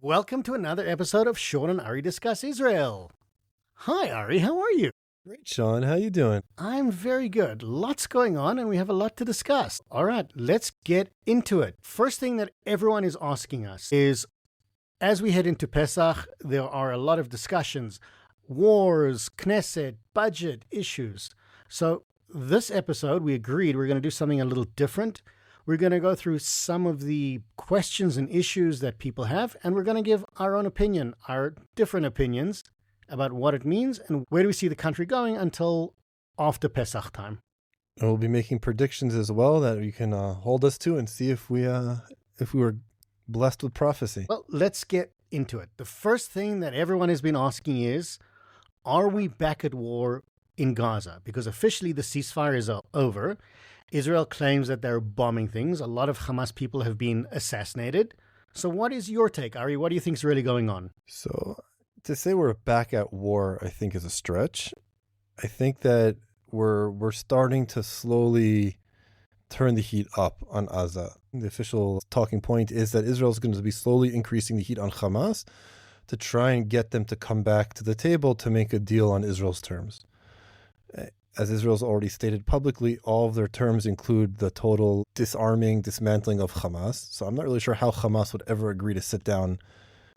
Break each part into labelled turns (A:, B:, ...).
A: Welcome to another episode of Shaun and Ari Discuss Israel. Hi, Ari. How are you?
B: Great, Sean. How you doing?
A: I'm very good. Lots going on, and we have a lot to discuss. All right, let's get into it. First thing that everyone is asking us is, as we head into Pesach, there are a lot of discussions, wars, Knesset, budget issues. So this episode, we agreed we're going to do something a little different. We're going to go through some of the questions and issues that people have, and we're going to give our own opinion, our different opinions about what it means and where do we see the country going until after Pesach time.
B: And we'll be making predictions as well that you can hold us to and see if we were blessed with prophecy.
A: Well, let's get into it. The first thing that everyone has been asking is, are we back at war in Gaza? Because officially the ceasefire is over. Israel claims that they're bombing things. A lot of Hamas people have been assassinated. So what is your take, Ari? What do you think is really going on?
B: So to say we're back at war, I think is a stretch. I think that we're starting to slowly turn the heat up on Gaza. The official talking point is that Israel is going to be slowly increasing the heat on Hamas to try and get them to come back to the table to make a deal on Israel's terms. As Israel's already stated publicly, all of their terms include the total dismantling of Hamas. So I'm not really sure how Hamas would ever agree to sit down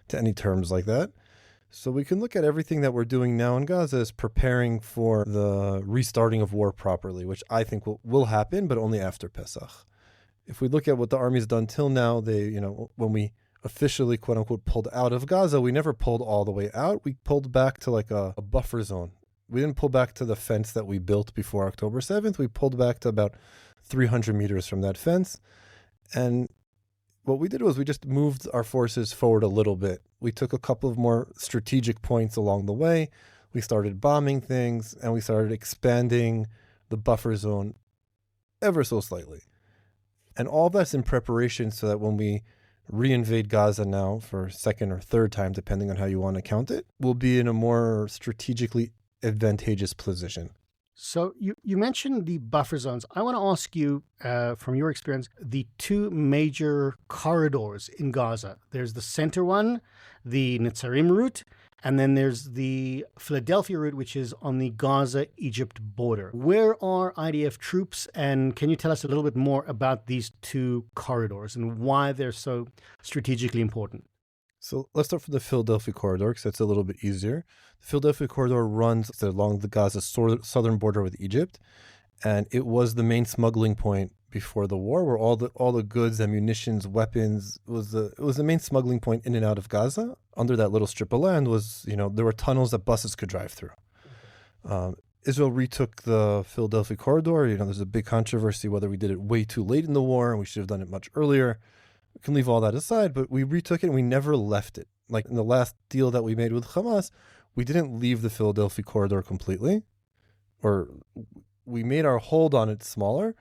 B: to any terms like that. So we can look at everything that we're doing now in Gaza as preparing for the restarting of war properly, which I think will happen, but only after Pesach. If we look at what the army's done till now, when we officially, quote unquote, pulled out of Gaza, we never pulled all the way out. We pulled back to like a buffer zone. We didn't pull back to the fence that we built before October 7th. We pulled back to about 300 meters from that fence. And what we did was we just moved our forces forward a little bit. We took a couple of more strategic points along the way. We started bombing things, and we started expanding the buffer zone ever so slightly. And all that's in preparation so that when we reinvade Gaza now for second or third time, depending on how you want to count it, we'll be in a more strategically advantageous position.
A: So you mentioned the buffer zones. I want to ask you, from your experience, the two major corridors in Gaza. There's the center one, the Netzarim route, and then there's the Philadelphia route, which is on the Gaza-Egypt border. Where are IDF troops, and can you tell us a little bit more about these two corridors and why they're so strategically important?
B: So let's start from the Philadelphia corridor because that's a little bit easier. The Philadelphia corridor runs along the Gaza southern border with Egypt, and it was the main smuggling point before the war, where all the goods, ammunitions, weapons it was the main smuggling point in and out of Gaza. Under that little strip of land there were tunnels that buses could drive through. Israel retook the Philadelphia corridor. There's a big controversy whether we did it way too late in the war and we should have done it much earlier. We can leave all that aside, but we retook it and we never left it. Like in the last deal that we made with Hamas, we didn't leave the Philadelphia corridor completely, or we made our hold on it smaller,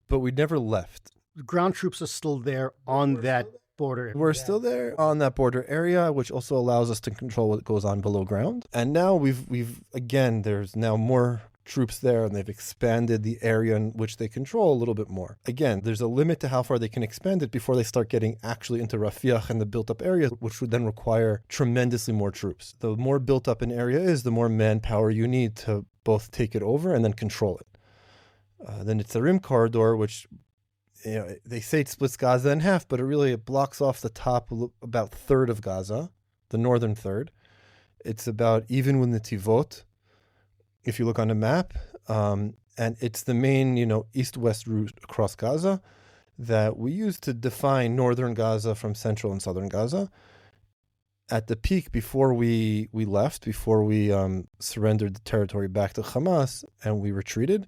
B: but we never left.
A: Ground troops are still there on that border.
B: We're still there on that border area, which also allows us to control what goes on below ground. And now there's now more troops there, and they've expanded the area in which they control a little bit more. Again, there's a limit to how far they can expand it before they start getting actually into Rafiah and the built-up areas, which would then require tremendously more troops. The more built up an area is, the more manpower you need to both take it over and then control it. The Netzarim corridor, which they say it splits Gaza in half, but it blocks off the top about third of Gaza, the northern third. It's about even with Netivot, if you look on a map, and it's the main, east-west route across Gaza that we use to define northern Gaza from central and southern Gaza. At the peak, before we surrendered the territory back to Hamas and we retreated,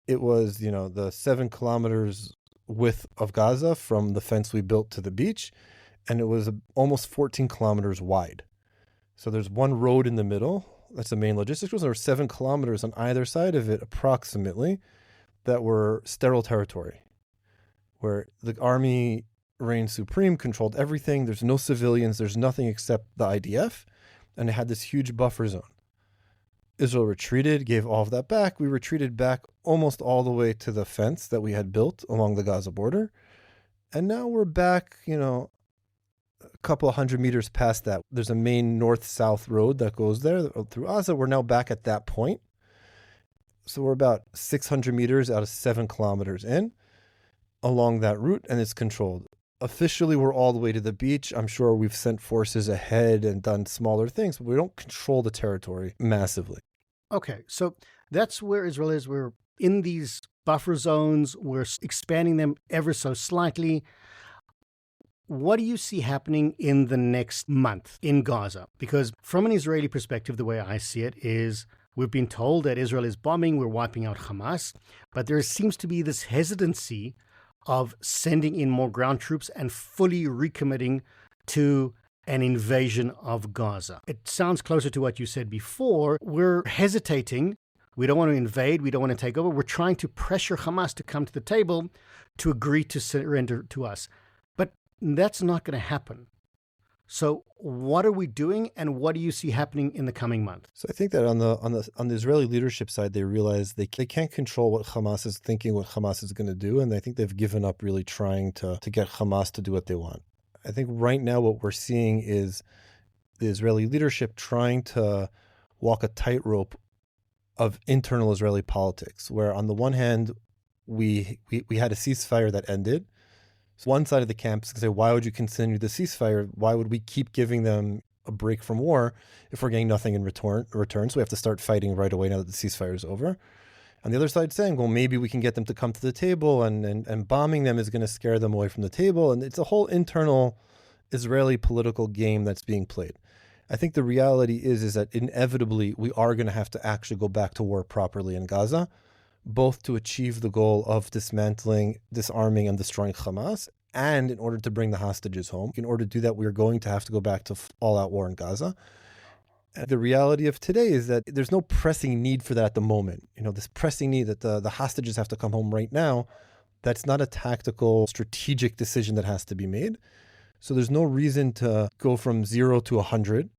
B: it was, the 7 kilometers width of Gaza from the fence we built to the beach, and it was almost 14 kilometers wide. So there's one road in the middle. That's the main logistics. There were 7 kilometers on either side of it, approximately, that were sterile territory, where the army reigned supreme, controlled everything. There's no civilians. There's nothing except the IDF, and it had this huge buffer zone. Israel retreated, gave all of that back. We retreated back almost all the way to the fence that we had built along the Gaza border. And now we're back, a couple of 100 meters past that, there's a main north-south road that goes there through Gaza. We're now back at that point. So we're about 600 meters out of 7 kilometers in along that route, and it's controlled. Officially, we're all the way to the beach. I'm sure we've sent forces ahead and done smaller things, but we don't control the territory massively.
A: Okay, so that's where Israel is. We're in these buffer zones. We're expanding them ever so slightly. What do you see happening in the next month in Gaza? Because from an Israeli perspective, the way I see it is we've been told that Israel is bombing, we're wiping out Hamas, but there seems to be this hesitancy of sending in more ground troops and fully recommitting to an invasion of Gaza. It sounds closer to what you said before. We're hesitating. We don't want to invade. We don't want to take over. We're trying to pressure Hamas to come to the table to agree to surrender to us. But that's not going to happen. So what are we doing, and what do you see happening in the coming month?
B: So I think that on the Israeli leadership side, they realize they can't control what Hamas is thinking, what Hamas is going to do, and I think they've given up really trying to get Hamas to do what they want. I think right now what we're seeing is the Israeli leadership trying to walk a tightrope of internal Israeli politics, where on the one hand, we had a ceasefire that ended. So one side of the camp is going to say, why would you continue the ceasefire? Why would we keep giving them a break from war if we're getting nothing in return? So we have to start fighting right away now that the ceasefire is over. And the other side saying, well, maybe we can get them to come to the table, and bombing them is going to scare them away from the table. And it's a whole internal Israeli political game that's being played. I think the reality is that inevitably we are going to have to actually go back to war properly in Gaza, both to achieve the goal of dismantling, disarming, and destroying Hamas, and in order to bring the hostages home. In order to do that, we're going to have to go back to all-out war in Gaza. And the reality of today is that there's no pressing need for that at the moment. This pressing need that the hostages have to come home right now, that's not a tactical, strategic decision that has to be made. So there's no reason to go from 0 to 100.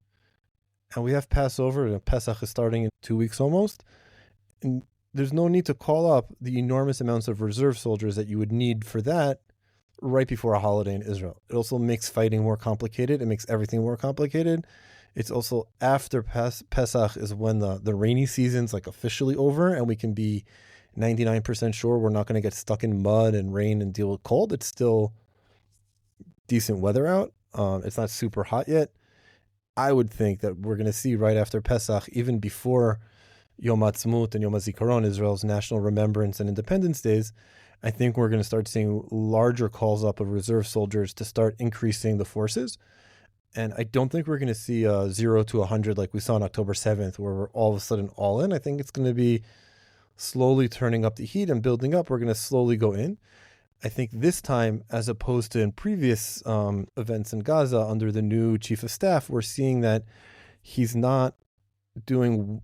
B: And we have Passover, and Pesach is starting in 2 weeks almost. And there's no need to call up the enormous amounts of reserve soldiers that you would need for that right before a holiday in Israel. It also makes fighting more complicated. It makes everything more complicated. It's also after Pesach is when the rainy season's officially over, and we can be 99% sure we're not going to get stuck in mud and rain and deal with cold. It's still decent weather out. It's not super hot yet. I would think that we're going to see right after Pesach, even before Yom Ha'atzmaut and Yom HaZikaron, Israel's national remembrance and independence days, I think we're going to start seeing larger calls up of reserve soldiers to start increasing the forces. And I don't think we're going to see a 0 to 100 like we saw on October 7th, where we're all of a sudden all in. I think it's going to be slowly turning up the heat and building up. We're going to slowly go in. I think this time, as opposed to in previous events in Gaza under the new chief of staff, we're seeing that he's not doing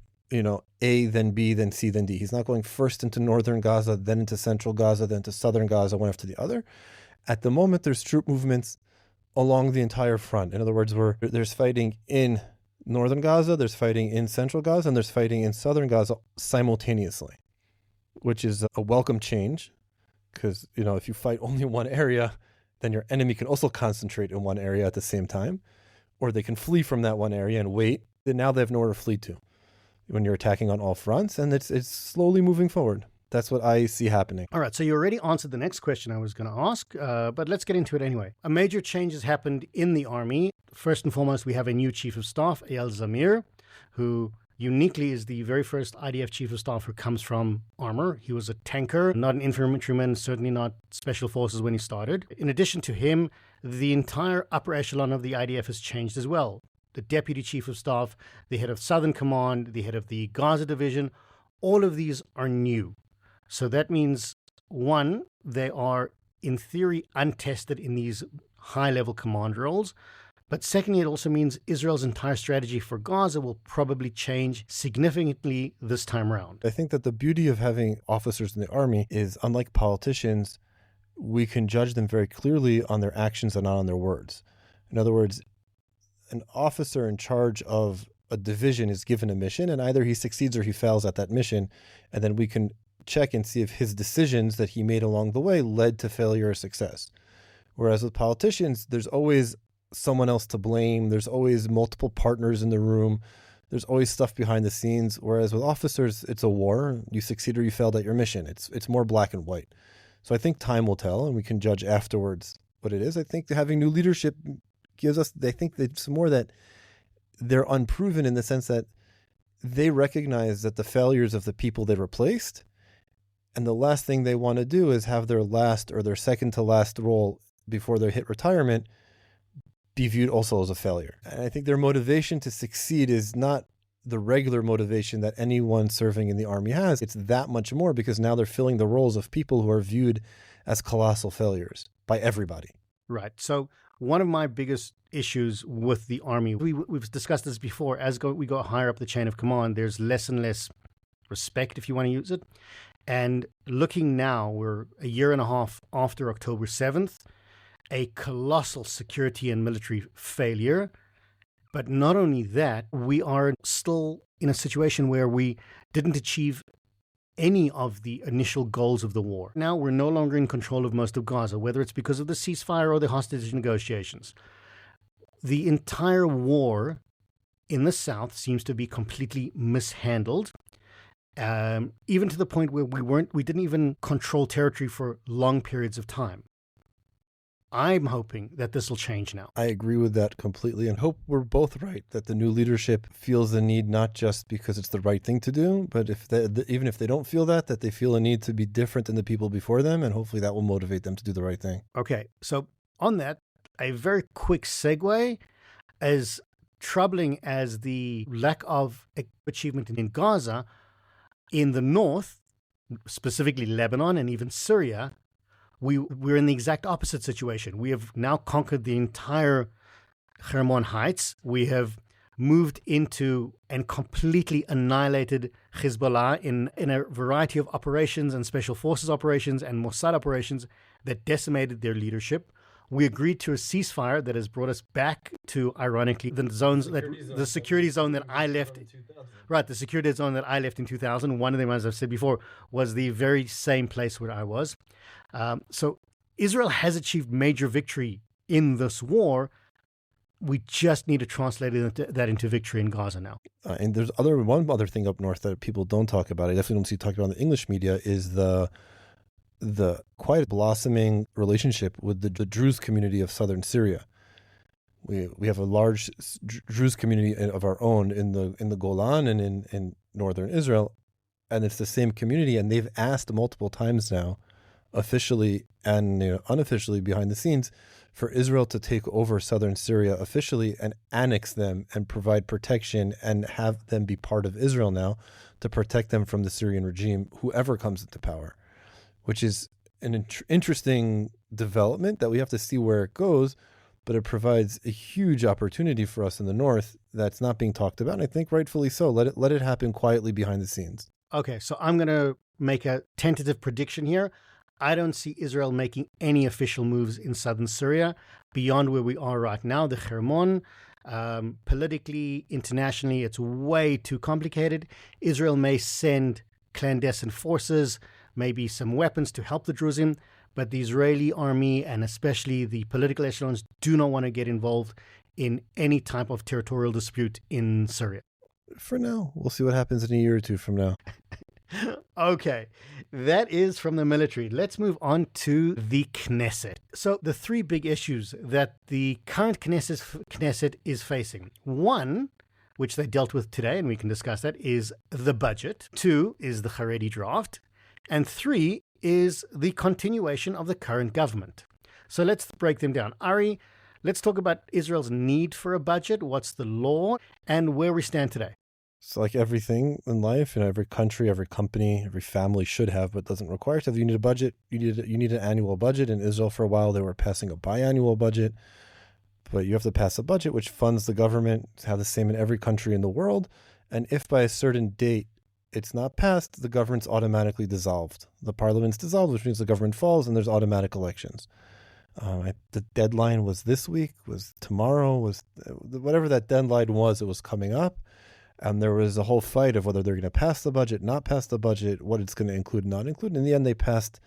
B: A, then B, then C, then D. He's not going first into northern Gaza, then into central Gaza, then to southern Gaza, one after the other. At the moment, there's troop movements along the entire front. In other words, there's fighting in northern Gaza, there's fighting in central Gaza, and there's fighting in southern Gaza simultaneously, which is a welcome change, because, if you fight only in one area, then your enemy can also concentrate in one area at the same time, or they can flee from that one area and wait. Then now they have nowhere to flee to when you're attacking on all fronts, and it's slowly moving forward. That's what I see happening.
A: All right, so you already answered the next question I was going to ask, but let's get into it anyway. A major change has happened in the army. First and foremost, we have a new chief of staff, Eyal Zamir, who uniquely is the very first IDF chief of staff who comes from armor. He was a tanker, not an infantryman, certainly not special forces when he started. In addition to him, the entire upper echelon of the IDF has changed as well. The deputy chief of staff, the head of Southern Command, the head of the Gaza division, all of these are new. So that means, one, they are in theory untested in these high-level command roles. But secondly, it also means Israel's entire strategy for Gaza will probably change significantly this time around.
B: I think that the beauty of having officers in the army is, unlike politicians, we can judge them very clearly on their actions and not on their words. In other words, an officer in charge of a division is given a mission, and either he succeeds or he fails at that mission, and then we can check and see if his decisions that he made along the way led to failure or success. Whereas with politicians, there's always someone else to blame. There's always multiple partners in the room. There's always stuff behind the scenes. Whereas with officers, it's a war. You succeed or you failed at your mission. It's more black and white. So I think time will tell, and we can judge afterwards what it is. I think having new leadership gives us, they think it's more that they're unproven in the sense that they recognize that the failures of the people they replaced, and the last thing they want to do is have their last or their second to last role before they hit retirement be viewed also as a failure. And I think their motivation to succeed is not the regular motivation that anyone serving in the army has. It's that much more because now they're filling the roles of people who are viewed as colossal failures by everybody.
A: Right. So one of my biggest issues with the army, we've discussed this before, we go higher up the chain of command, there's less and less respect, if you want to use it. And looking now, we're a year and a half after October 7th, a colossal security and military failure. But not only that, we are still in a situation where we didn't achieve any of the initial goals of the war. Now we're no longer in control of most of Gaza, whether it's because of the ceasefire or the hostage negotiations. The entire war in the south seems to be completely mishandled, even to the point where we didn't even control territory for long periods of time. I'm hoping that this will change now.
B: I agree with that completely and hope we're both right, that the new leadership feels the need not just because it's the right thing to do, but even if they don't feel that they feel a need to be different than the people before them, and hopefully that will motivate them to do the right thing.
A: Okay, so on that, a very quick segue. As troubling as the lack of achievement in Gaza, in the north, specifically Lebanon and even Syria, we're in the exact opposite situation. We have now conquered the entire Hermon Heights. We have moved into and completely annihilated Hezbollah in a variety of operations and special forces operations and Mossad operations that decimated their leadership. We agreed to a ceasefire that has brought us back to, ironically, the security zone that I left. Right, the security zone that I left in 2000. One of them, as I've said before, was the very same place where I was. So Israel has achieved major victory in this war. We just need to translate that into victory in Gaza now.
B: And there's one other thing up north that people don't talk about. I definitely don't see talked about in the English media is the quite blossoming relationship with the Druze community of southern Syria. We have a large Druze community of our own in the Golan and in northern Israel, and it's the same community. And they've asked multiple times now, officially and unofficially behind the scenes, for Israel to take over southern Syria officially and annex them and provide protection and have them be part of Israel now to protect them from the Syrian regime, whoever comes into power. Which is an interesting development that we have to see where it goes, but it provides a huge opportunity for us in the north that's not being talked about, and I think rightfully so. Let it happen quietly behind the scenes.
A: Okay, so I'm going to make a tentative prediction here. I don't see Israel making any official moves in southern Syria beyond where we are right now, the Hermon. Politically, internationally, it's way too complicated. Israel may send clandestine forces, maybe some weapons to help the Druze, but the Israeli army and especially the political echelons do not want to get involved in any type of territorial dispute in Syria.
B: For now, we'll see what happens in a year or two from now.
A: Okay, that is from the military. Let's move on to the Knesset. So the three big issues that the current Knesset is facing. One, which they dealt with today, and we can discuss that, is the budget. Two is the Haredi draft. And three is the continuation of the current government. So let's break them down. Ari, let's talk about Israel's need for a budget, what's the law, and where we stand today.
B: So like everything in life, every country, every company, every family should have, but doesn't require to have. You need a budget. You need an annual budget. In Israel, for a while, they were passing a biannual budget. But you have to pass a budget which funds the government. It's have the same in every country in the world. And if by a certain date it's not passed, the government's automatically dissolved. The parliament's dissolved, which means the government falls and there's automatic elections. The deadline was this week, was tomorrow, was whatever that deadline was, it was coming up. And there was a whole fight of whether they're going to pass the budget, not pass the budget, what it's going to include, not include. In the end, they passed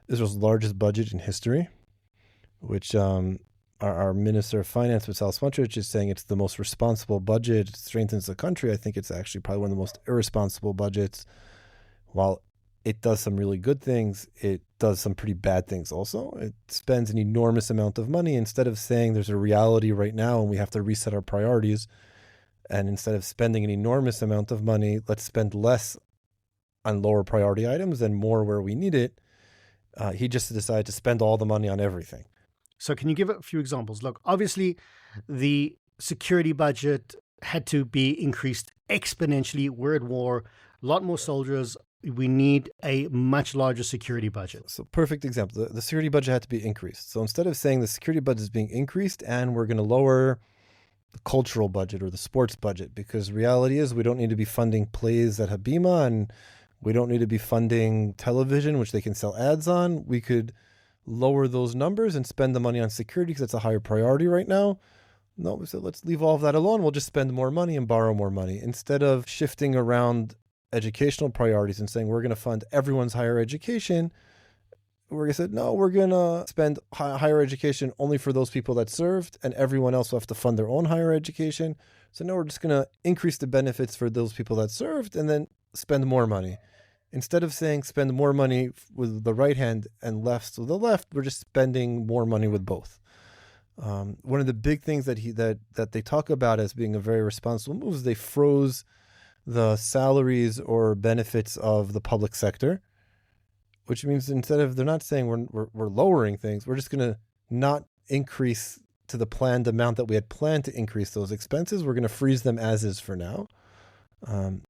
B: Israel's largest budget in history, which our Minister of Finance, Bezalel Smotrich, is saying it's the most responsible budget. It strengthens the country. I think it's actually probably one of the most irresponsible budgets. While it does some really good things, it does some pretty bad things also. It spends an enormous amount of money. Instead of saying there's a reality right now and we have to reset our priorities, and instead of spending an enormous amount of money, let's spend less on lower priority items and more where we need it. He just decided to spend all the money on everything.
A: So can you give a few examples? Look, obviously, the security budget had to be increased exponentially. We're at war, a lot more soldiers. We need a much larger security budget.
B: So perfect example. The security budget had to be increased. So instead of saying the security budget is being increased and we're going to lower the cultural budget or the sports budget, because reality is we don't need to be funding plays at Habima and we don't need to be funding television, which they can sell ads on. We could lower those numbers and spend the money on security because it's a higher priority right now. No, we said let's leave all of that alone. We'll just spend more money and borrow more money. Instead of shifting around educational priorities and saying we're going to fund everyone's higher education, we're going to say, no, we're going to spend higher education only for those people that served and everyone else will have to fund their own higher education. So no, we're just going to increase the benefits for those people that served and then spend more money. Instead of saying spend more money with the right hand and left with the left, we're just spending more money with both. One of the big things that they talk about as being a very responsible move is they froze the salaries or benefits of the public sector, which means they're not saying we're lowering things, we're just going to not increase to the planned amount that we had planned to increase those expenses. We're going to freeze them as is for now.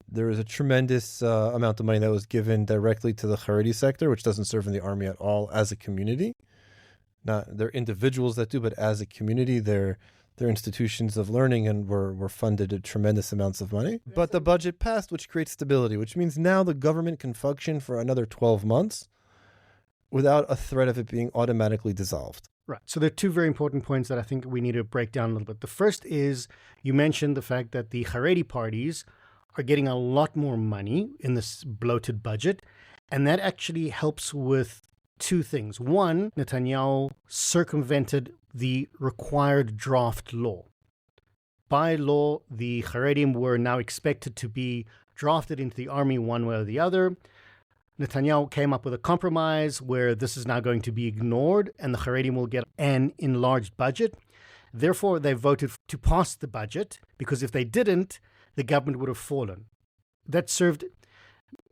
B: There was a tremendous amount of money that was given directly to the Haredi sector, which doesn't serve in the army at all as a community. Not they're individuals that do, but as a community, they're institutions of learning and were funded at tremendous amounts of money. But the budget passed, which creates stability, which means now the government can function for another 12 months without a threat of it being automatically dissolved.
A: Right. So there are two very important points that I think we need to break down a little bit. The first is you mentioned the fact that the Haredi parties are getting a lot more money in this bloated budget, and that actually helps with two things. One, Netanyahu circumvented the required draft law. By law, the Haredim were now expected to be drafted into the army one way or the other. Netanyahu came up with a compromise where this is now going to be ignored and the Haredim will get an enlarged budget. Therefore, they voted to pass the budget because if they didn't, the government would have fallen. That served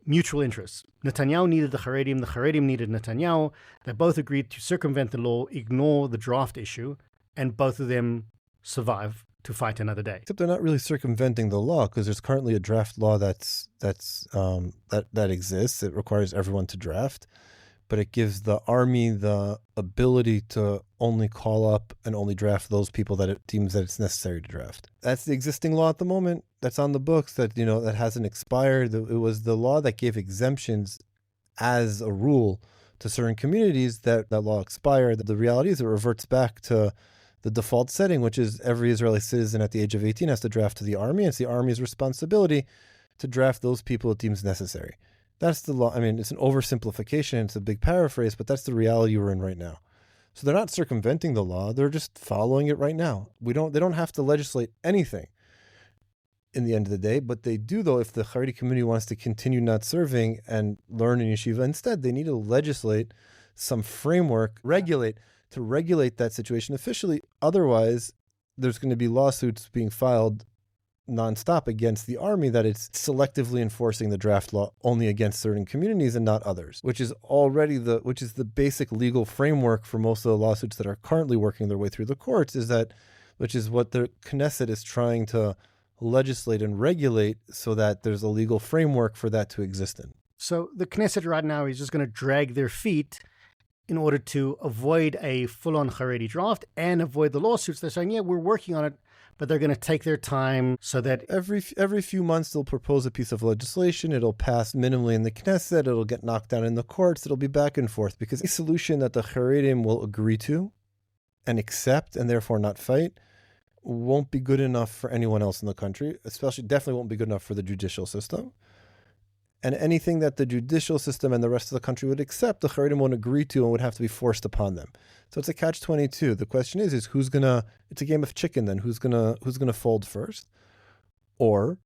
A: mutual interests. Netanyahu needed the Haredim needed Netanyahu. They both agreed to circumvent the law, ignore the draft issue, and both of them survive to fight another day.
B: Except they're not really circumventing the law because there's currently a draft law that exists. It requires everyone to draft, but it gives the army the ability to only call up and only draft those people that it deems that it's necessary to draft. That's the existing law at the moment. That's on the books that hasn't expired. It was the law that gave exemptions as a rule to certain communities that law expired. The reality is it reverts back to the default setting, which is every Israeli citizen at the age of 18 has to draft to the army. It's the army's responsibility to draft those people it deems necessary. That's the law. I mean, it's an oversimplification. It's a big paraphrase, but that's the reality we're in right now. So they're not circumventing the law. They're just following it right now. They don't have to legislate anything in the end of the day, but they do, though, if the Haredi community wants to continue not serving and learn in yeshiva instead, they need to legislate some framework, regulate that situation officially. Otherwise, there's going to be lawsuits being filed nonstop against the army that it's selectively enforcing the draft law only against certain communities and not others, which is the basic legal framework for most of the lawsuits that are currently working their way through the courts, which is what the Knesset is trying to legislate and regulate so that there's a legal framework for that to exist in.
A: So the Knesset right now is just going to drag their feet in order to avoid a full-on Haredi draft and avoid the lawsuits. They're saying, yeah, we're working on it, but they're going to take their time so that
B: every few months they'll propose a piece of legislation. It'll pass minimally in the Knesset. It'll get knocked down in the courts. It'll be back and forth because a solution that the Haredim will agree to and accept and therefore not fight won't be good enough for anyone else in the country, definitely won't be good enough for the judicial system. And anything that the judicial system and the rest of the country would accept, the Haredim won't agree to and would have to be forced upon them. So it's a catch-22. The question is who's gonna? It's a game of chicken. Then who's gonna fold first? Or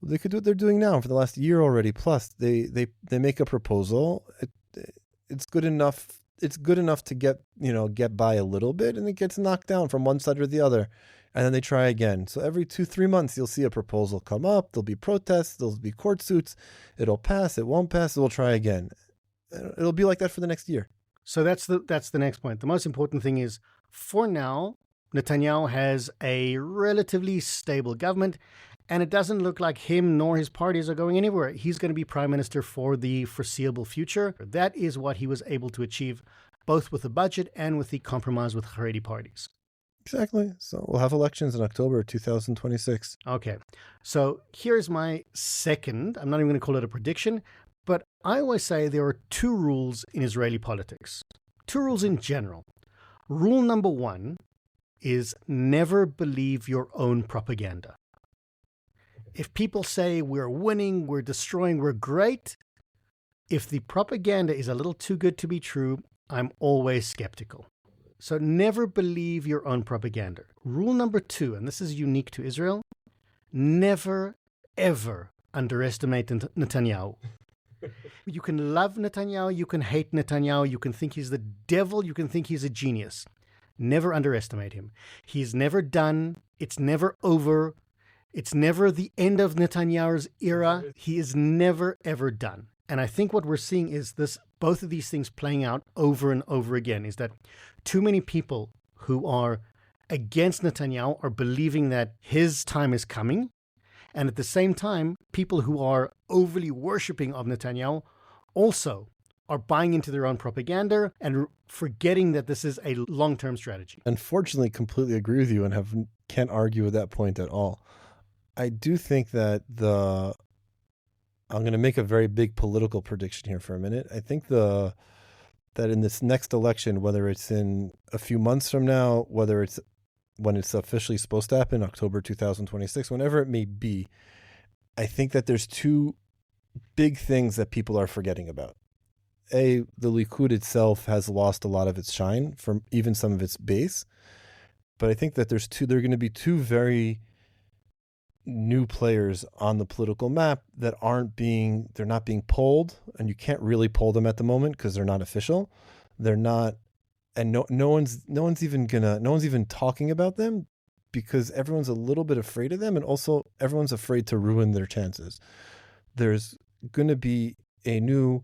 B: they could do what they're doing now for the last year already. Plus, they make a proposal. It's good enough. It's good enough to get by a little bit, and it gets knocked down from one side or the other. And then they try again. So every 2-3 months, you'll see a proposal come up. There'll be protests. There'll be court suits. It'll pass. It won't pass. It'll try again. It'll be like that for the next year.
A: So that's the next point. The most important thing is, for now, Netanyahu has a relatively stable government, and it doesn't look like him nor his parties are going anywhere. He's going to be prime minister for the foreseeable future. That is what he was able to achieve, both with the budget and with the compromise with Haredi parties.
B: Exactly. So we'll have elections in October 2026.
A: Okay. So here's my second, I'm not even going to call it a prediction, but I always say there are 2 rules in Israeli politics. 2 rules in general. Rule number 1 is never believe your own propaganda. If people say we're winning, we're destroying, we're great, if the propaganda is a little too good to be true, I'm always skeptical. So never believe your own propaganda. Rule number 2, and this is unique to Israel, never, ever underestimate Netanyahu. You can love Netanyahu, you can hate Netanyahu, you can think he's the devil, you can think he's a genius. Never underestimate him. He's never done. It's never over. It's never the end of Netanyahu's era. He is never, ever done. And I think what we're seeing is both of these things playing out over and over again, is that too many people who are against Netanyahu are believing that his time is coming. And at the same time, people who are overly worshipping of Netanyahu also are buying into their own propaganda and forgetting that this is a long-term strategy.
B: Unfortunately, completely agree with you and can't argue with that point at all. I do think that I'm going to make a very big political prediction here for a minute. I think that in this next election, whether it's in a few months from now, whether it's when it's officially supposed to happen, October 2026, whenever it may be, I think that there's 2 big things that people are forgetting about. The Likud itself has lost a lot of its shine from even some of its base. But I think that there are going to be 2 very new players on the political map that they're not being polled, and you can't really poll them at the moment because they're not official. They're not, and no one's even talking about them because everyone's a little bit afraid of them, and also everyone's afraid to ruin their chances. There's going to be a new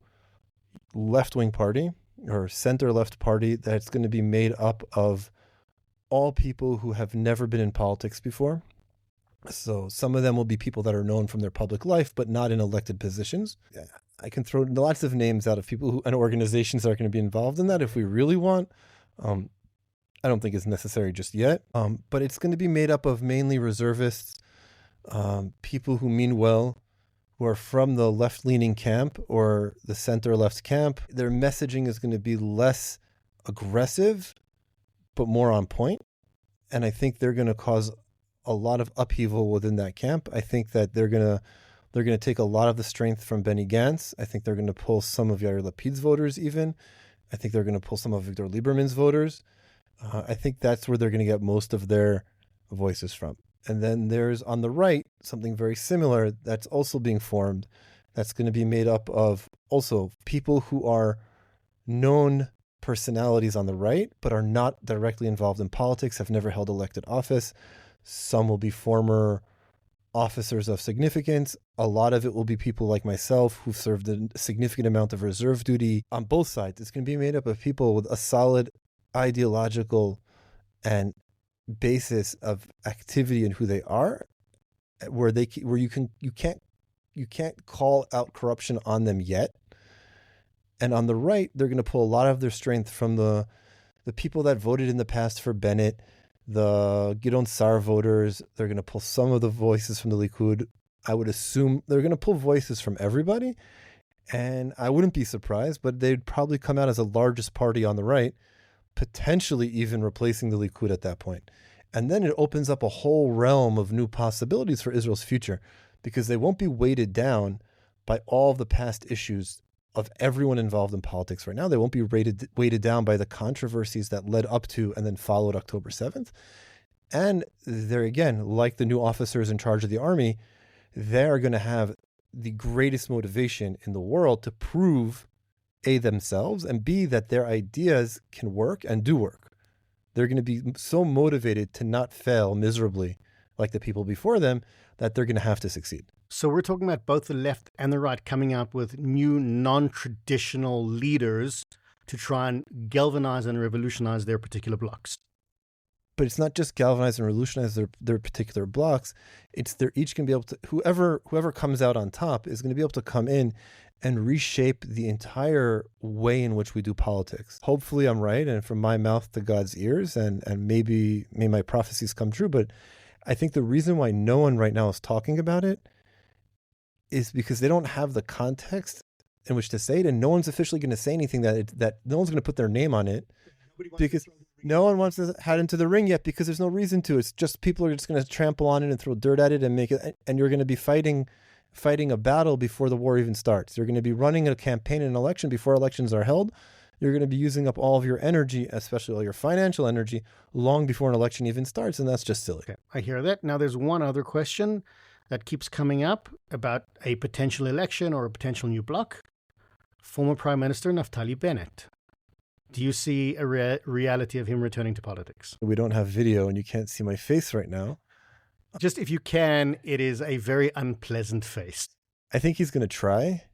B: left-wing party or center-left party that's going to be made up of all people who have never been in politics before. So some of them will be people that are known from their public life, but not in elected positions. I can throw lots of names out of people and organizations that are going to be involved in that if we really want. I don't think it's necessary just yet. But it's going to be made up of mainly reservists, people who mean well, who are from the left-leaning camp or the center-left camp. Their messaging is going to be less aggressive, but more on point. And I think they're going to cause a lot of upheaval within that camp. I think that they're going to take a lot of the strength from Benny Gantz. I think they're going to pull some of Yair Lapid's voters even. I think they're going to pull some of Victor Lieberman's voters. I think that's where they're going to get most of their voices from. And then there's on the right something very similar that's also being formed. That's going to be made up of also people who are known personalities on the right, but are not directly involved in politics, have never held elected office. Some will be former officers of significance. A lot of it will be people like myself who've served a significant amount of reserve duty on both sides. It's going to be made up of people with a solid ideological and basis of activity and who they are, where you can't call out corruption on them yet. And on the right, they're going to pull a lot of their strength from the people that voted in the past for Bennett, the Gidon Sar voters. They're going to pull some of the voices from the Likud. I would assume they're going to pull voices from everybody. And I wouldn't be surprised, but they'd probably come out as the largest party on the right, potentially even replacing the Likud at that point. And then it opens up a whole realm of new possibilities for Israel's future, because they won't be weighted down by all the past issues of everyone involved in politics right now. They won't be weighted down by the controversies that led up to and then followed October 7th. And they're, again, like the new officers in charge of the army, they're going to have the greatest motivation in the world to prove, A, themselves, and B, that their ideas can work and do work. They're going to be so motivated to not fail miserably like the people before them that they're going to have to succeed.
A: So we're talking about both the left and the right coming up with new non-traditional leaders to try and galvanize and revolutionize their particular blocks.
B: But it's not just galvanize and revolutionize their particular blocks. It's they're each going to be able to, whoever comes out on top is going to be able to come in and reshape the entire way in which we do politics. Hopefully I'm right, and from my mouth to God's ears, and maybe my prophecies come true. But I think the reason why no one right now is talking about it is because they don't have the context in which to say it, and no one's officially going to say anything that no one's going to put their name on it, because no one wants to head into the ring yet, because there's no reason to. It's just people are just going to trample on it and throw dirt at it and make it, and you're going to be fighting a battle before the war even starts. You're going to be running a campaign and an election before elections are held. You're going to be using up all of your energy, especially all your financial energy, long before an election even starts, and that's just silly.
A: Okay, I hear that. Now there's one other question that keeps coming up about a potential election or a potential new bloc. Former Prime Minister Naftali Bennett. Do you see a reality of him returning to politics?
B: We don't have video and you can't see my face right now.
A: Just if you can, it is a very unpleasant face.
B: I think he's going to try.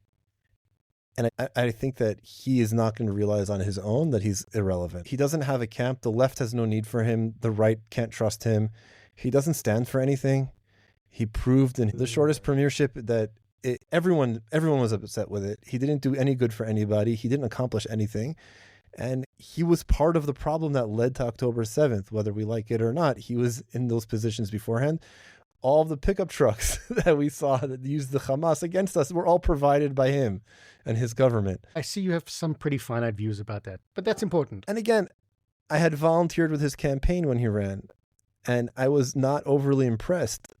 B: And I think that he is not going to realize on his own that he's irrelevant. He doesn't have a camp. The left has no need for him. The right can't trust him. He doesn't stand for anything. He proved in the shortest premiership that everyone was upset with it. He didn't do any good for anybody. He didn't accomplish anything. And he was part of the problem that led to October 7th, whether we like it or not. He was in those positions beforehand. All of the pickup trucks that we saw that used the Hamas against us were all provided by him and his government.
A: I see you have some pretty finite views about that, but that's important.
B: And again, I had volunteered with his campaign when he ran, and I was not overly impressed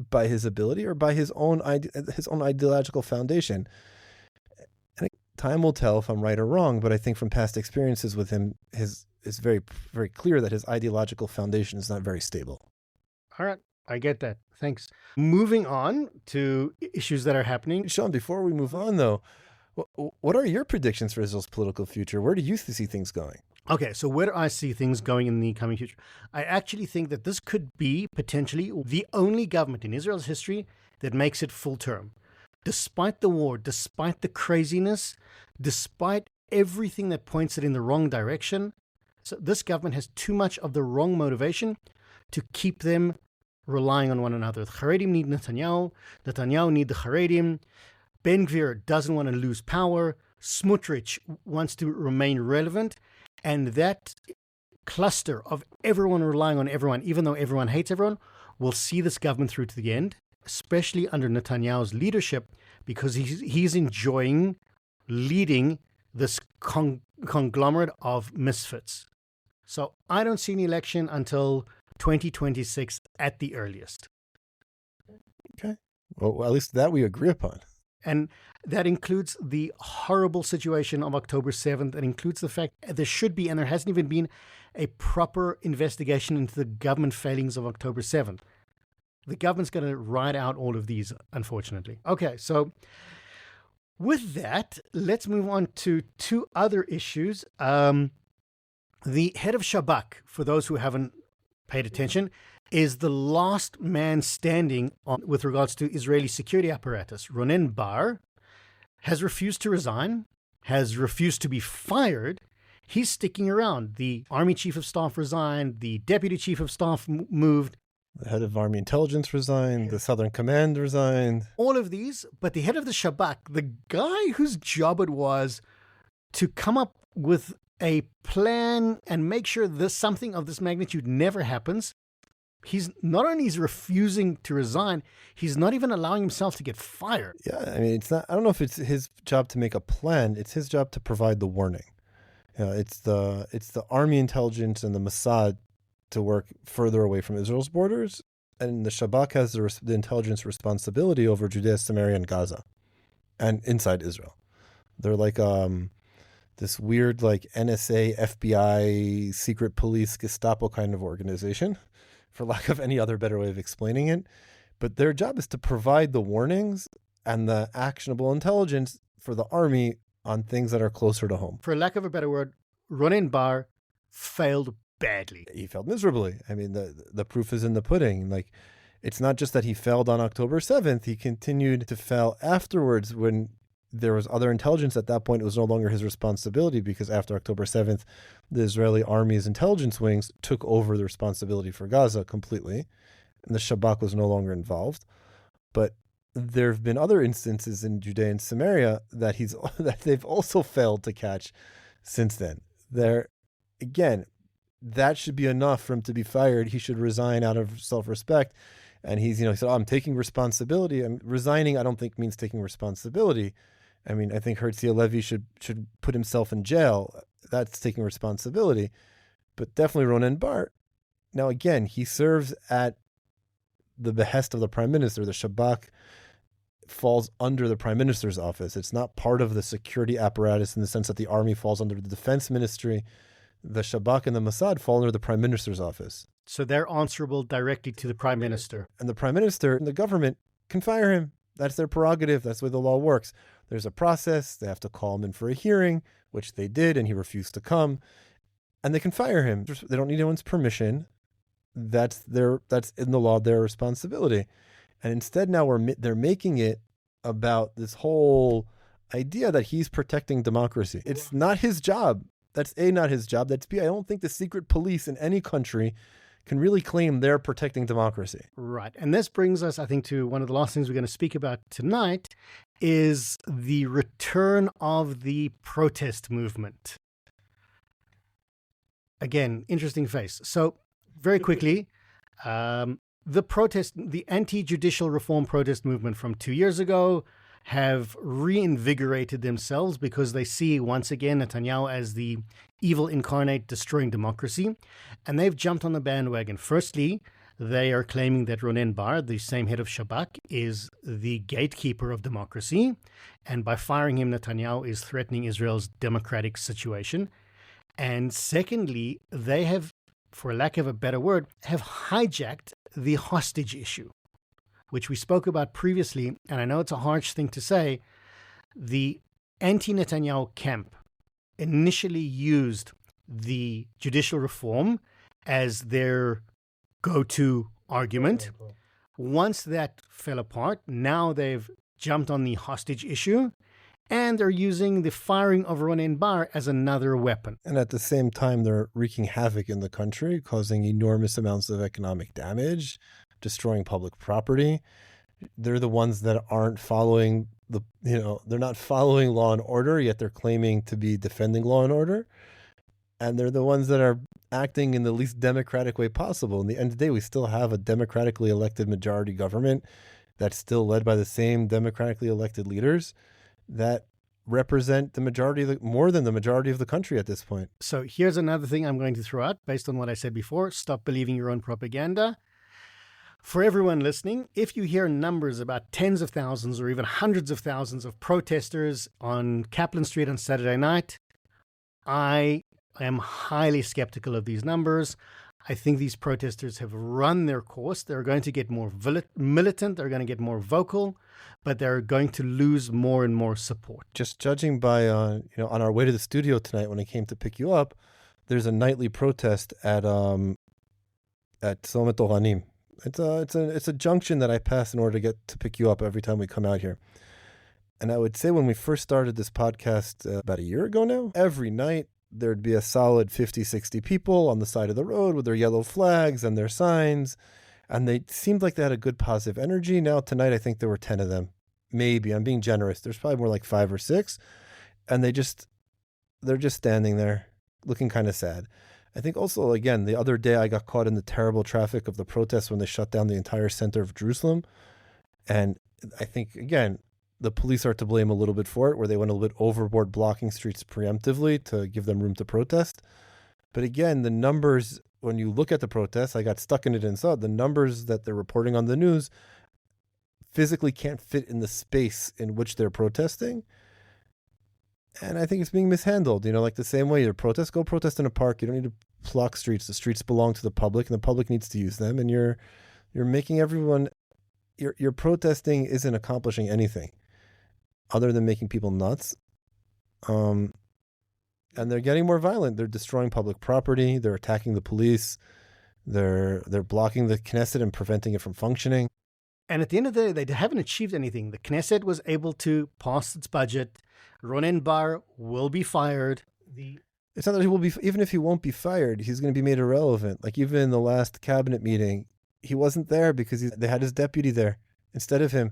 B: by his ability or by his own ideological foundation. And time will tell if I'm right or wrong, but I think from past experiences with him, it's very, very clear that his ideological foundation is not very stable.
A: All right. I get that. Thanks. Moving on to issues that are happening.
B: Shaun, before we move on, though, what are your predictions for Israel's political future? Where do you see things going?
A: Okay, so where do I see things going in the coming future? I actually think that this could be potentially the only government in Israel's history that makes it full term. Despite the war, despite the craziness, despite everything that points it in the wrong direction, so this government has too much of the wrong motivation to keep them relying on one another. The Haredim need Netanyahu. Netanyahu need the Haredim. Ben Gvir doesn't want to lose power. Smotrich wants to remain relevant. And that cluster of everyone relying on everyone, even though everyone hates everyone, will see this government through to the end, especially under Netanyahu's leadership, because he's enjoying leading this conglomerate of misfits. So I don't see an election until 2026 at the earliest.
B: Okay. Well, at least that we agree upon.
A: And that includes the horrible situation of October 7th. It includes the fact there should be, and there hasn't even been, a proper investigation into the government failings of October 7th. The government's going to ride out all of these, unfortunately. Okay, so with that, let's move on to two other issues. The head of Shabak, for those who haven't paid attention, is the last man standing with regards to Israeli security apparatus. Ronen Bar has refused to resign, has refused to be fired. He's sticking around. The Army Chief of Staff resigned. The Deputy Chief of Staff moved.
B: The head of Army Intelligence resigned. The Southern Command resigned.
A: All of these, but the head of the Shabak, the guy whose job it was to come up with a plan and make sure something of this magnitude never happens, he's not only is refusing to resign, he's not even allowing himself to get fired.
B: Yeah, I mean, it's not. I don't know if it's his job to make a plan. It's his job to provide the warning. It's the Army Intelligence and the Mossad to work further away from Israel's borders, and the Shabak has the intelligence responsibility over Judea, Samaria, and Gaza. and inside Israel. They're like this weird like NSA, FBI, secret police, Gestapo kind of organization, for lack of any other better way of explaining it. But their job is to provide the warnings and the actionable intelligence for the army on things that are closer to home.
A: For lack of a better word, Ronen Bar failed badly.
B: He failed miserably. I mean, the proof is in the pudding. Like, it's not just that he failed on October 7th. He continued to fail afterwards when there was other intelligence. At that point, it was no longer his responsibility, because after October 7th, the Israeli army's intelligence wings took over the responsibility for Gaza completely, and the Shabak was no longer involved. But there have been other instances in Judea and Samaria that they've also failed to catch since then. Again, that should be enough for him to be fired. He should resign out of self-respect. And he said, I'm taking responsibility. And resigning, I don't think means taking responsibility. I mean, I think Herzia Levy should put himself in jail. That's taking responsibility. But definitely Ronen Bar. Now, again, he serves at the behest of the prime minister. The Shabak falls under the prime minister's office. It's not part of the security apparatus in the sense that the army falls under the defense ministry. The Shabak and the Mossad fall under the prime minister's office.
A: So they're answerable directly to the prime minister.
B: And the prime minister and the government can fire him. That's their prerogative. That's the way the law works. There's a process. They have to call him in for a hearing, which they did, and he refused to come. And they can fire him. They don't need anyone's permission. That's in the law, their responsibility. And instead now they're making it about this whole idea that he's protecting democracy. It's not his job. That's A, not his job. That's B, I don't think the secret police in any country can really claim they're protecting democracy.
A: Right. And this brings us, I think, to one of the last things we're going to speak about tonight is the return of the protest movement. Again, interesting face. So very quickly, the anti-judicial reform protest movement from 2 years ago have reinvigorated themselves because they see once again Netanyahu as the evil incarnate destroying democracy, and they've jumped on the bandwagon. Firstly, they are claiming that Ronen Bar, the same head of Shabak, is the gatekeeper of democracy, and by firing him, Netanyahu is threatening Israel's democratic situation. And secondly, they have, for lack of a better word, have hijacked the hostage issue, which we spoke about previously, and I know it's a harsh thing to say. The anti-Netanyahu camp initially used the judicial reform as their go-to argument. Once that fell apart, now they've jumped on the hostage issue, and they're using the firing of Ronen Bar as another weapon.
B: And at the same time, they're wreaking havoc in the country, causing enormous amounts of economic damage, destroying public property. They're the ones that aren't following they're not following law and order, yet they're claiming to be defending law and order. And they're the ones that are acting in the least democratic way possible. In the end of the day, we still have a democratically elected majority government that's still led by the same democratically elected leaders that represent the majority, more than the majority of the country at this point.
A: So here's another thing I'm going to throw out based on what I said before. Stop believing your own propaganda. For everyone listening, if you hear numbers about tens of thousands or even hundreds of thousands of protesters on Kaplan Street on Saturday night, I am highly skeptical of these numbers. I think these protesters have run their course. They're going to get more militant. They're going to get more vocal, but they're going to lose more and more support.
B: Just judging by, on our way to the studio tonight when I came to pick you up, there's a nightly protest at Somet Oranim. It's a junction that I pass in order to get to pick you up every time we come out here. And I would say when we first started this podcast about a year ago now, every night there'd be a solid 50, 60 people on the side of the road with their yellow flags and their signs. And they seemed like they had a good positive energy. Now tonight, I think there were 10 of them. Maybe. I'm being generous. There's probably more like 5 or 6. And they're just standing there looking kind of sad. I think also, again, the other day I got caught in the terrible traffic of the protests when they shut down the entire center of Jerusalem. And I think, again, the police are to blame a little bit for it, where they went a little bit overboard blocking streets preemptively to give them room to protest. But again, the numbers, when you look at the protests, I got stuck in it and saw the numbers that they're reporting on the news, physically can't fit in the space in which they're protesting. And I think it's being mishandled, like the same way you protest, go protest in a park. You don't need to block streets. The streets belong to the public and the public needs to use them. And you're making everyone, your protesting isn't accomplishing anything other than making people nuts. And they're getting more violent. They're destroying public property. They're attacking the police. They're blocking the Knesset and preventing it from functioning.
A: And at the end of the day, they haven't achieved anything. The Knesset was able to pass its budget. Ronen Bar will be fired.
B: It's not that he will be, even if he won't be fired, he's going to be made irrelevant. Like even in the last cabinet meeting, he wasn't there because they had his deputy there instead of him.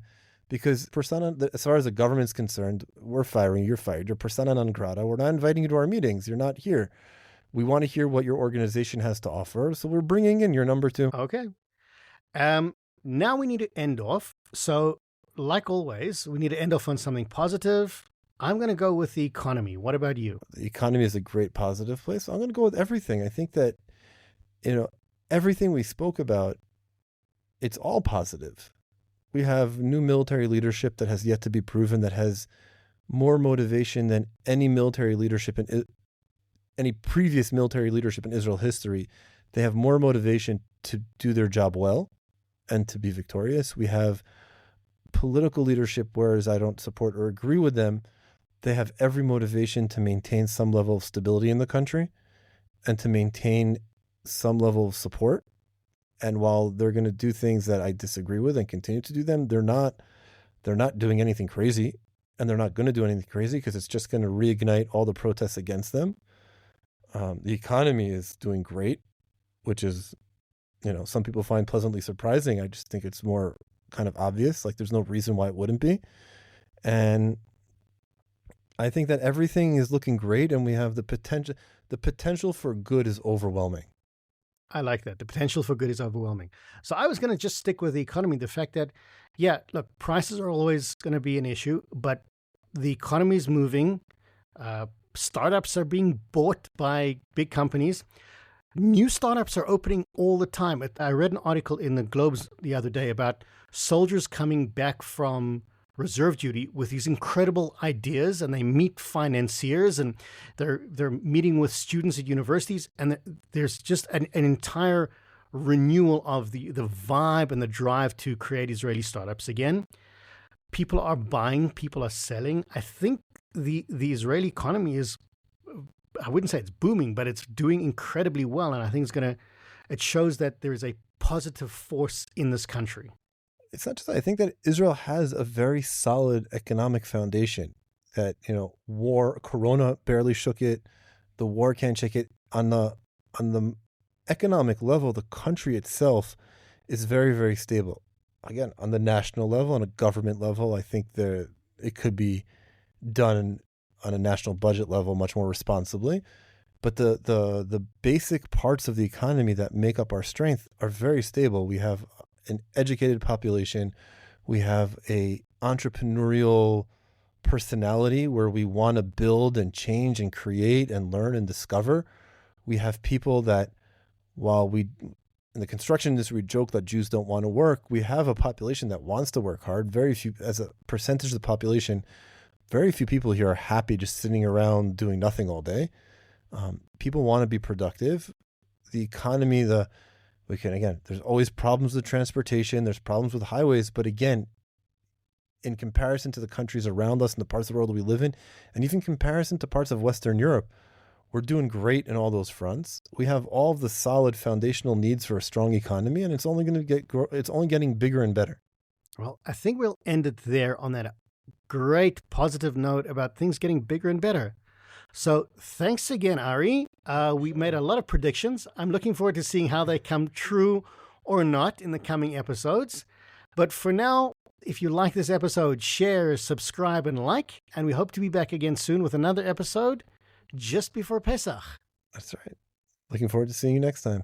B: Because as far as the government's concerned, we're firing, you're fired. You're persona non grata. We're not inviting you to our meetings. You're not here. We want to hear what your organization has to offer. So we're bringing in your number 2.
A: Okay. Now we need to end off. So like always, we need to end off on something positive. I'm going to go with the economy. What about you?
B: The economy is a great positive place. So I'm going to go with everything. I think that, everything we spoke about, it's all positive. We have new military leadership that has yet to be proven, that has more motivation than any military leadership in any previous military leadership in Israel history. They have more motivation to do their job well and to be victorious. We have political leadership, whereas I don't support or agree with them, they have every motivation to maintain some level of stability in the country and to maintain some level of support. And while they're going to do things that I disagree with and continue to do them, they're not doing anything crazy, and they're not going to do anything crazy because it's just going to reignite all the protests against them. The economy is doing great, which is, some people find pleasantly surprising. I just think it's more kind of obvious. Like there's no reason why it wouldn't be. And I think that everything is looking great, and we have the potential. The potential for good is overwhelming.
A: I like that. The potential for good is overwhelming. So I was going to just stick with the economy. The fact that, look, prices are always going to be an issue, but the economy is moving. Startups are being bought by big companies. New startups are opening all the time. I read an article in the Globes the other day about soldiers coming back from reserve duty with these incredible ideas, and they meet financiers, and they're meeting with students at universities, and there's just an entire renewal of the vibe and the drive to create Israeli startups again. People are buying, people are selling. I think the Israeli economy is, I wouldn't say it's booming, but it's doing incredibly well, and I think it shows that there is a positive force in this country.
B: It's not just that. I think that Israel has a very solid economic foundation that, Corona barely shook it. The war can't shake it. On the economic level, the country itself is very, very stable. Again, on the national level, on a government level, I think it could be done on a national budget level much more responsibly. But the basic parts of the economy that make up our strength are very stable. We have an educated population. We have a entrepreneurial personality where we want to build and change and create and learn and discover. We have people that, while in the construction industry, we joke that Jews don't want to work, we have a population that wants to work hard. Very few, as a percentage of the population, very few people here are happy just sitting around doing nothing all day. People want to be productive. The economy, there's always problems with transportation, there's problems with highways, but again, in comparison to the countries around us and the parts of the world we live in, and even comparison to parts of Western Europe, we're doing great in all those fronts. We have all of the solid foundational needs for a strong economy, and it's only getting bigger and better.
A: Well, I think we'll end it there on that great positive note about things getting bigger and better. So thanks again, Ari. We made a lot of predictions. I'm looking forward to seeing how they come true or not in the coming episodes. But for now, if you like this episode, share, subscribe, and like. And we hope to be back again soon with another episode just before Pesach.
B: That's right. Looking forward to seeing you next time.